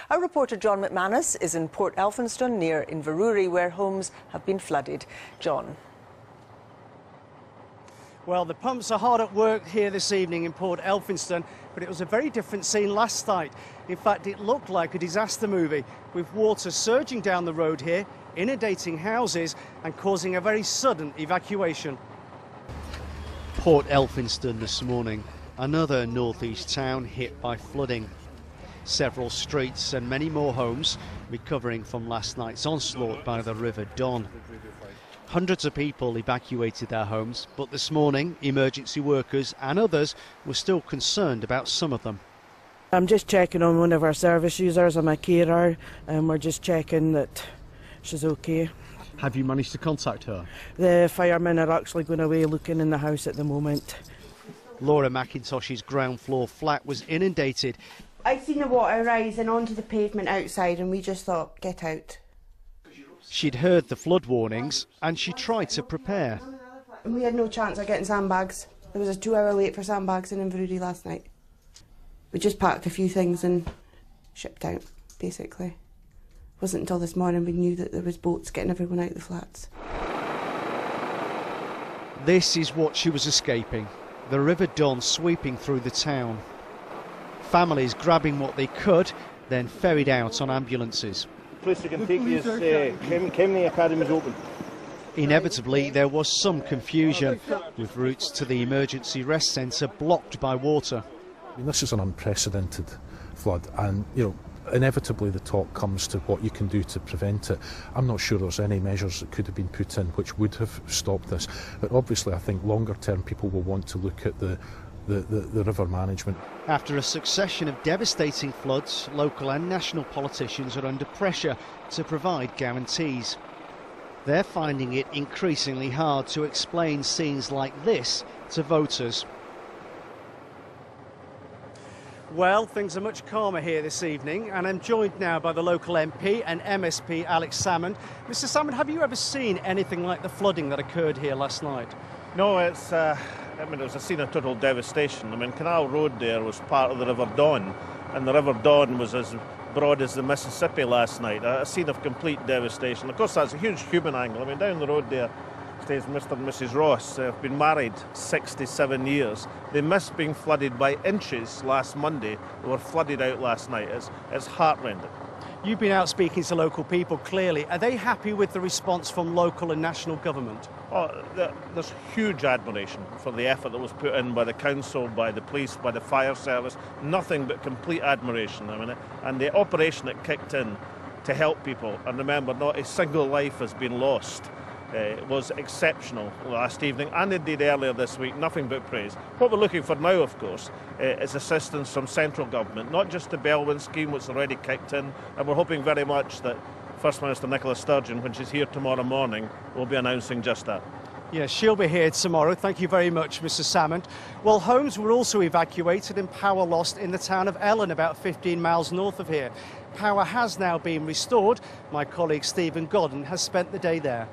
Our reporter John McManus is in Port Elphinstone near Inverurie, where homes have been flooded. John. Well, the pumps are hard at work here this evening in Port Elphinstone, but it was a very different scene last night. In fact, it looked like a disaster movie, with water surging down the road here, inundating houses and causing a very sudden evacuation. Port Elphinstone this morning, another northeast town hit by flooding. Several streets and many more homes recovering from last night's onslaught by the River Don. Hundreds of people evacuated their homes, but this morning emergency workers and others were still concerned about some of them. I'm just checking on one of our service users. I'm a carer, and we're just checking that she's okay. Have you managed to contact her? The firemen are actually going away looking in the house at the moment. Laura McIntosh's ground floor flat was inundated. I seen the water rising onto the pavement outside and we just thought, get out. She'd heard the flood warnings and she tried to prepare. We had no chance of getting sandbags. There was a 2-hour wait for sandbags in Inverurie last night. We just packed a few things and shipped out, basically. It wasn't until this morning we knew that there was boats getting everyone out of the flats. This is what she was escaping, the River Don sweeping through the town. Families grabbing what they could, then ferried out on ambulances. Place you can take you is Kemney Academy's open. Inevitably, there was some confusion, with routes to the emergency rest centre blocked by water. I mean, this is an unprecedented flood, and inevitably the talk comes to what you can do to prevent it. I'm not sure there's any measures that could have been put in which would have stopped this, but obviously I think longer term people will want to look at the river management. After a succession of devastating floods, local and national politicians are under pressure to provide guarantees. They're finding it increasingly hard to explain scenes like this to voters. Well, things are much calmer here this evening, and I'm joined now by the local MP and MSP Alex Salmond. Mr. Salmond, have you ever seen anything like the flooding that occurred here last night? No, it was a scene of total devastation. I mean, Canal Road there was part of the River Don, and the River Don was as broad as the Mississippi last night. A scene of complete devastation. Of course, that's a huge human angle. I mean, down the road there stays Mr. and Mrs. Ross. They've been married 67 years. They missed being flooded by inches last Monday. They were flooded out last night. It's heartrending. You've been out speaking to local people, clearly. Are they happy with the response from local and national government? Oh, there's huge admiration for the effort that was put in by the council, by the police, by the fire service. Nothing but complete admiration. I mean, and the operation that kicked in to help people, and remember, not a single life has been lost. It was exceptional last evening and indeed earlier this week. Nothing but praise. What we're looking for now, of course, is assistance from central government, not just the Bellwyn scheme, which already kicked in, and we're hoping very much that First Minister Nicola Sturgeon, when she's here tomorrow morning, will be announcing just that. Yes, she'll be here tomorrow. Thank you very much, Mr. Salmond. Well, homes were also evacuated and power lost in the town of Ellon, about 15 miles north of here. Power has now been restored. My colleague Stephen Godden has spent the day there.